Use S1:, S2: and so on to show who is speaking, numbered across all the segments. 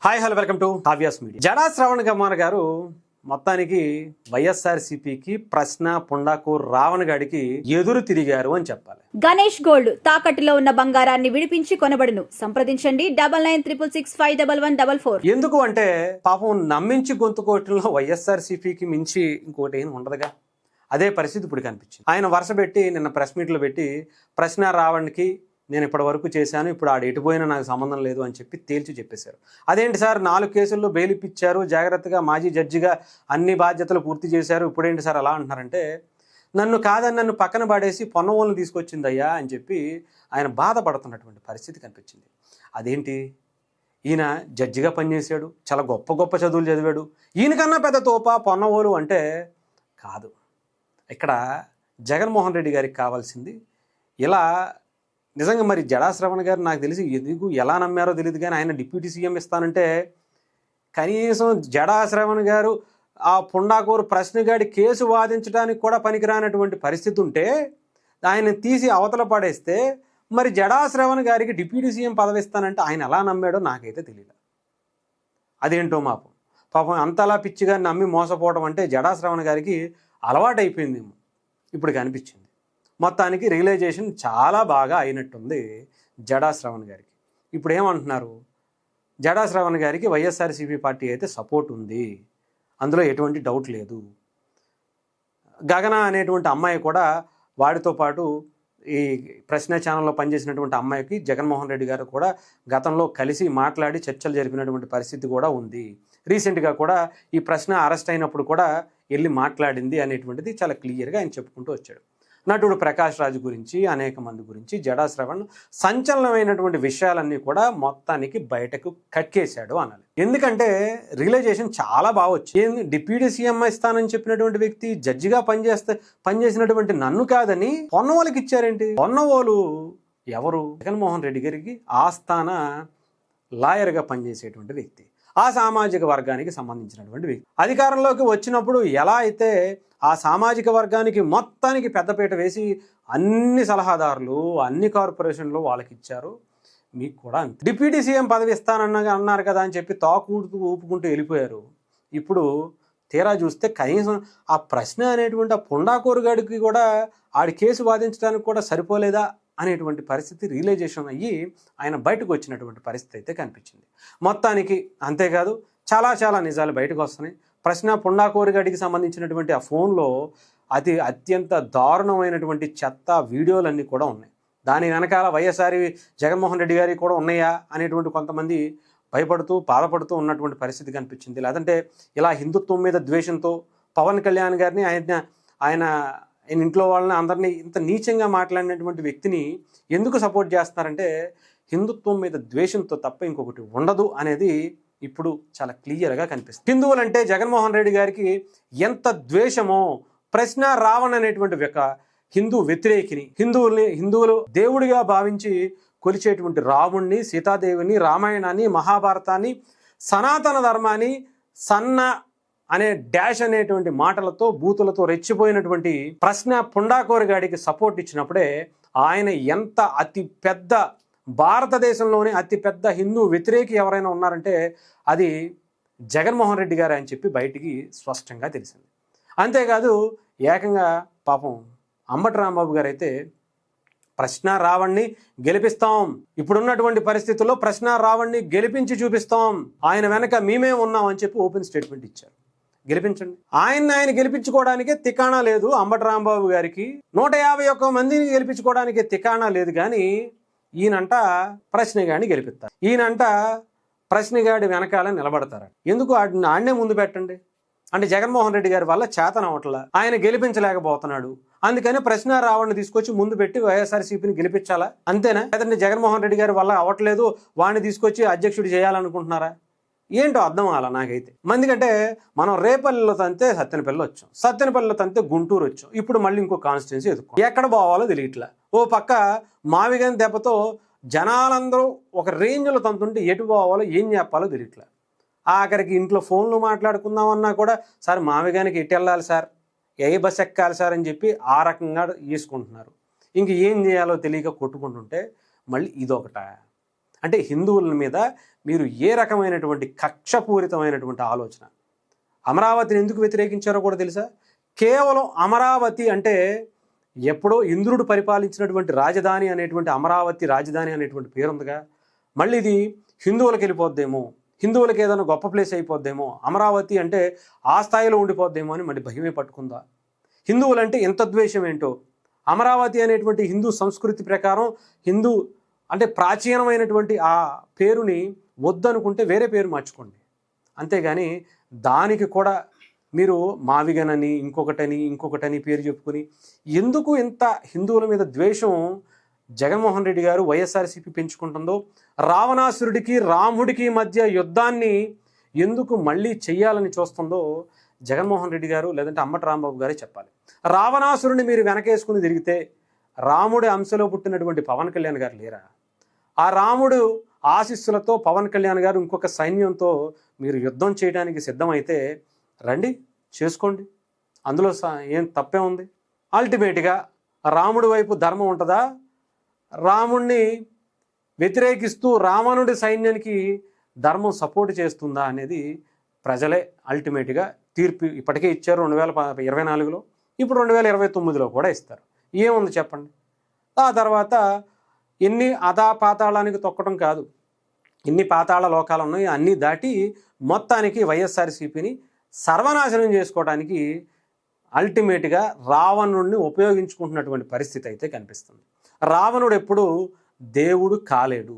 S1: Hi hello welcome to Kavya's media. Jada Shravan Kumar గారు మొత్తానికి వైఎస్ఆర్సీపీకి ప్రశ్న పుండాకు రావణ్ గాడికి ఎదురు తిరిగారు అని చెప్పాలి.
S2: గణేష్ గోల్డ్ తాకట్టులో ఉన్న బంగారాన్ని విడిపించి కొనబడును. సంప్రదించండి 9966651144.
S1: ఎందుకు అంటే పాపం నమ్మించి గొంతు కోయటంలో వైఎస్ఆర్సీపీకి మించి ఇంకోటి ఏం ఉండదుగా. అదే పరిస్థితి ఇప్పుడు కనిపించింది. ఆయన వరుస పెట్టి నిన్న ప్రెస్ మీట్లు పెట్టి ప్రశ్న రావణ్కి నేను ఇప్పటి వరకు చేశాను, ఇప్పుడు ఆడు ఎటుపోయినా నాకు సంబంధం లేదు అని చెప్పి తేల్చి చెప్పేశారు. అదేంటి సార్ 4 కేసుల్లో బెయిల్ ఇప్పించారు, జాగ్రత్తగా మాజీ జడ్జిగా అన్ని బాధ్యతలు పూర్తి చేశారు, ఇప్పుడేంటి సార్ అలా అంటున్నారంటే నన్ను పక్కన పడేసి పొన్నవోళ్ళని తీసుకొచ్చిందయ్యా అని చెప్పి ఆయన బాధపడుతున్నటువంటి పరిస్థితి కనిపించింది. అదేంటి ఈయన జడ్జిగా పనిచేశాడు, చాలా గొప్ప గొప్ప చదువులు చదివాడు, ఈయనకన్నా పెద్ద తోప పొన్నవోలు అంటే కాదు. ఇక్కడ జగన్మోహన్ రెడ్డి గారికి కావాల్సింది ఇలా నిజంగా మరి జడా శ్రవణ్ గారు నాకు తెలిసి ఎందుకు ఎలా నమ్మారో తెలియదు, కానీ ఆయన డిప్యూటీ సీఎం ఇస్తానంటే కనీసం జడా శ్రవణ్ గారు ఆ పుండాకూరు ప్రశ్నగాడి కేసు వాదించడానికి కూడా పనికిరానటువంటి పరిస్థితి ఉంటే ఆయన తీసి అవతల పడేస్తే మరి జడా శ్రవణ్ గారికి డిప్యూటీ సీఎం పదవి ఇస్తానంటే ఆయన ఎలా నమ్మాడో నాకైతే తెలియదు. అదేంటో పాపం అంతలా పిచ్చిగా నమ్మి మోసపోవడం అంటే జడా శ్రవణ్ గారికి అలవాటైపోయిందేమో ఇప్పుడు కనిపించింది. మొత్తానికి రియలైజేషన్ చాలా బాగా అయినట్టుంది జడా శ్రవణ్ గారికి. ఇప్పుడు ఏమంటున్నారు, జడా శ్రవణ్ గారికి వైఎస్ఆర్సీపీ పార్టీ అయితే సపోర్ట్ ఉంది, అందులో ఎటువంటి డౌట్ లేదు. గగన అనేటువంటి అమ్మాయి కూడా వాడితో పాటు ఈ ప్రశ్న ఛానల్లో పనిచేసినటువంటి అమ్మాయికి జగన్మోహన్ రెడ్డి గారు కూడా గతంలో కలిసి మాట్లాడి చర్చలు జరిపినటువంటి పరిస్థితి కూడా ఉంది. రీసెంట్గా కూడా ఈ ప్రశ్న అరెస్ట్ అయినప్పుడు కూడా వెళ్ళి మాట్లాడింది అనేటువంటిది చాలా క్లియర్గా ఆయన చెప్పుకుంటూ వచ్చాడు. నటుడు ప్రకాష్ రాజు గురించి అనేక మంది గురించి జడా శ్రవణ్ సంచలనమైనటువంటి విషయాలన్నీ కూడా మొత్తానికి బయటకు కక్కేశాడు అనాలి. ఎందుకంటే రియలైజేషన్ చాలా బాగా వచ్చింది. డిప్యూటీ సీఎం ఇస్తానని చెప్పినటువంటి వ్యక్తి జడ్జిగా పనిచేసినటువంటి నన్ను కాదని పొన్నవోలుకి ఇచ్చారేంటి? పొన్నవోలు ఎవరు? జగన్మోహన్ రెడ్డి గారికి ఆస్థాన లాయర్గా పనిచేసేటువంటి వ్యక్తి, ఆ సామాజిక వర్గానికి సంబంధించినటువంటి వ్యక్తి. అధికారంలోకి వచ్చినప్పుడు ఎలా అయితే ఆ సామాజిక వర్గానికి మొత్తానికి పెద్దపీట వేసి అన్ని సలహాదారులు అన్ని కార్పొరేషన్లు వాళ్ళకి ఇచ్చారు, మీకు కూడా అంతే. డిప్యూటీ సీఎం పదవి అన్నారు కదా అని చెప్పి ఊపుకుంటూ వెళ్ళిపోయారు. ఇప్పుడు తీరా చూస్తే కనీసం ఆ ప్రశ్న అనేటువంటి ఆ పుండాకోరుగాడికి కూడా ఆడి కేసు వాదించడానికి కూడా సరిపోలేదా అనేటువంటి పరిస్థితి రియలైజేషన్ అయ్యి ఆయన బయటకు వచ్చినటువంటి పరిస్థితి అయితే కనిపించింది. మొత్తానికి అంతేకాదు చాలా నిజాలు బయటకు వస్తున్నాయి. ప్రశ్న పుండాకోరుగాడికి సంబంధించినటువంటి ఆ ఫోన్లో అత్యంత దారుణమైనటువంటి చెత్త వీడియోలన్నీ కూడా ఉన్నాయి. దాని వెనకాల వైఎస్ఆర్ జగన్మోహన్ రెడ్డి గారికి కూడా ఉన్నాయా అనేటువంటి కొంతమంది భయపడుతూ బాధపడుతూ ఉన్నటువంటి పరిస్థితి కనిపించింది. లేదంటే ఇలా హిందుత్వం మీద ద్వేషంతో పవన్ కళ్యాణ్ గారిని ఆయన ఇంట్లో వాళ్ళని అందరినీ ఇంత నీచంగా మాట్లాడినటువంటి వ్యక్తిని ఎందుకు సపోర్ట్ చేస్తున్నారంటే హిందుత్వం మీద ద్వేషంతో తప్ప ఇంకొకటి ఉండదు అనేది ఇప్పుడు చాలా క్లియర్గా కనిపిస్తుంది. హిందువులంటే జగన్మోహన్ రెడ్డి గారికి ఎంత ద్వేషమో ప్రశ్న రావణ్ అనేటువంటి ఒక హిందూ వ్యతిరేకిని, హిందువులు దేవుడిగా భావించి కొలిచేటువంటి రాముణ్ణి, సీతాదేవిని, రామాయణాన్ని, మహాభారతాన్ని, సనాతన ధర్మాన్ని అనే డాష్ అనేటువంటి మాటలతో బూతులతో రెచ్చిపోయినటువంటి ప్రశ్న పుండాకోరుగాడికి సపోర్ట్ ఇచ్చినప్పుడే ఆయన ఎంత అతి పెద్ద భారతదేశంలోనే అతి పెద్ద హిందూ వ్యతిరేకి ఎవరైనా ఉన్నారంటే అది జగన్మోహన్ రెడ్డి గారు అని చెప్పి బయటికి స్పష్టంగా తెలిసింది. అంతేకాదు ఏకంగా పాపం అంబటి రాంబాబు గారు అయితే ప్రశ్న రావణ్ణి గెలిపిస్తాం, ఇప్పుడున్నటువంటి పరిస్థితుల్లో ప్రశ్న రావణ్ణి గెలిపించి చూపిస్తాం, ఆయన వెనక మేమే ఉన్నాం అని చెప్పి ఓపెన్ స్టేట్మెంట్ ఇచ్చారు. గెలిపించండి. ఆయన గెలిపించుకోవడానికే తికాణా లేదు అంబటి రాంబాబు గారికి. 151 మందిని గెలిపించుకోవడానికి తికాణా లేదు, కానీ ఈయనంట ప్రశ్నగాడిని గెలిపిస్తారు, ఈయనంట ప్రశ్నగాడి వెనకాల నిలబడతారు. ఎందుకు ఆడనే ముందు పెట్టండి అంటే జగన్మోహన్ రెడ్డి గారి వల్ల చేతనవట్ల, ఆయన గెలిపించలేకపోతున్నాడు, అందుకని ప్రశ్న రావణ్ణి తీసుకొచ్చి ముందు పెట్టి వైఎస్ఆర్సీపీని గెలిపించాలా, అంతేనా? లేదంటే జగన్మోహన్ రెడ్డి గారి వల్ల అవ్వట్లేదు వాడిని తీసుకొచ్చి అధ్యక్షుడు చేయాలనుకుంటున్నారా? ఏంటో అర్థం అలా నాకైతే. ఎందుకంటే మనం రేపల్లిలో తంతే సత్తెనపల్లి వచ్చాం, సత్తెనపల్లిలో తంతే గుంటూరు వచ్చాం, ఇప్పుడు మళ్ళీ ఇంకో కాన్స్టిట్యున్సీ ఎదుర్కొం, ఎక్కడ పోవాలో తెలియట్లా. ఓ పక్క మావిగని దెబ్బతో జనాలందరూ ఒక రేంజ్లో తంతుంటే ఎటు పోవాలో ఏం చెప్పాలో తెలియట్లా. ఆఖరికి ఇంట్లో ఫోన్లు మాట్లాడుకుందామన్నా కూడా సార్ మావిగానికి ఎటు వెళ్ళాలి సార్, ఏ బస్ ఎక్కాలి సార్ అని చెప్పి ఆ రకంగా తీసుకుంటున్నారు. ఇంక ఏం చేయాలో తెలియక కొట్టుకుంటుంటే మళ్ళీ ఇదొకట. అంటే హిందువుల మీద మీరు ఏ రకమైనటువంటి కక్షపూరితమైనటువంటి ఆలోచన. అమరావతిని ఎందుకు వ్యతిరేకించారో కూడా తెలుసా? కేవలం అమరావతి అంటే ఎప్పుడో ఇంద్రుడు పరిపాలించినటువంటి రాజధాని అనేటువంటి అమరావతి రాజధాని అనేటువంటి పేరుందిగా, మళ్ళీ ఇది హిందువులకు వెళ్ళిపోద్దేమో, హిందువులకి ఏదైనా గొప్ప ప్లేస్ అయిపోద్దేమో, అమరావతి అంటే ఆ స్థాయిలో ఉండిపోద్దేమో అని మళ్ళీ భయమే పట్టుకుందా? హిందువులంటే ఎంత ద్వేషం ఏంటో. అమరావతి అనేటువంటి హిందూ సంస్కృతి ప్రకారం హిందూ అంటే ప్రాచీనమైనటువంటి ఆ పేరుని వద్దనుకుంటే వేరే పేరు మార్చుకోండి. అంతేగాని దానికి కూడా మీరు మావిగనని ఇంకొకటని పేరు చెప్పుకొని ఎందుకు ఇంత హిందువుల మీద ద్వేషం జగన్మోహన్ రెడ్డి గారు వైఎస్ఆర్సీపీ పెంచుకుంటుందో, రావణాసురుడికి రాముడికి మధ్య యుద్ధాన్ని ఎందుకు మళ్ళీ చెయ్యాలని చూస్తుందో జగన్మోహన్ రెడ్డి గారు లేదంటే అమ్మటి రాంబాబు గారే చెప్పాలి. రావణాసురుడిని మీరు వెనకేసుకుని తిరిగితే రాముడి అంశలో పుట్టినటువంటి పవన్ కళ్యాణ్ గారు లేరా? ఆ రాముడు ఆశీస్సులతో పవన్ కళ్యాణ్ గారు ఇంకొక సైన్యంతో మీరు యుద్ధం చేయడానికి సిద్ధమైతే రండి, చేసుకోండి, అందులో ఏం తప్పే ఉంది? అల్టిమేట్గా రాముడి వైపు ధర్మం ఉంటుందా? రాముడిని వ్యతిరేకిస్తూ రావణుడి సైన్యానికి ధర్మం సపోర్ట్ చేస్తుందా అనేది ప్రజలే అల్టిమేట్గా తీర్పు ఇప్పటికే ఇచ్చారు 2024లో, ఇప్పుడు 2029లో కూడా ఇస్తారు. ఏముంది చెప్పండి? ఆ తర్వాత ఎన్ని పాతాళానికి తొక్కడం కాదు, ఎన్ని పాతాళ లోకాలు ఉన్నాయి అన్నీ దాటి మొత్తానికి వైఎస్ఆర్సీపీని సర్వనాశనం చేసుకోవడానికి అల్టిమేట్గా రావణుడిని ఉపయోగించుకుంటున్నటువంటి పరిస్థితి అయితే కనిపిస్తుంది. రావణుడు ఎప్పుడు దేవుడు కాలేడు,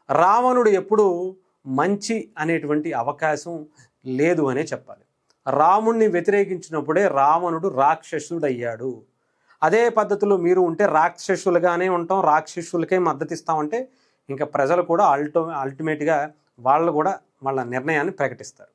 S1: రావణుడు ఎప్పుడు మంచి అనేటువంటి అవకాశం లేదు అనే చెప్పాలి. రాముణ్ణి వ్యతిరేకించినప్పుడే రావణుడు రాక్షసుడయ్యాడు. అదే పద్ధతిలో మీరు ఉంటే రాక్షసులుగానే ఉంటాం, రాక్షసులకే మద్దతు ఇస్తామంటే ఇంకా ప్రజలు కూడా అల్టిమేట్గా వాళ్ళు కూడా వాళ్ళ నిర్ణయాన్ని ప్రకటిస్తారు.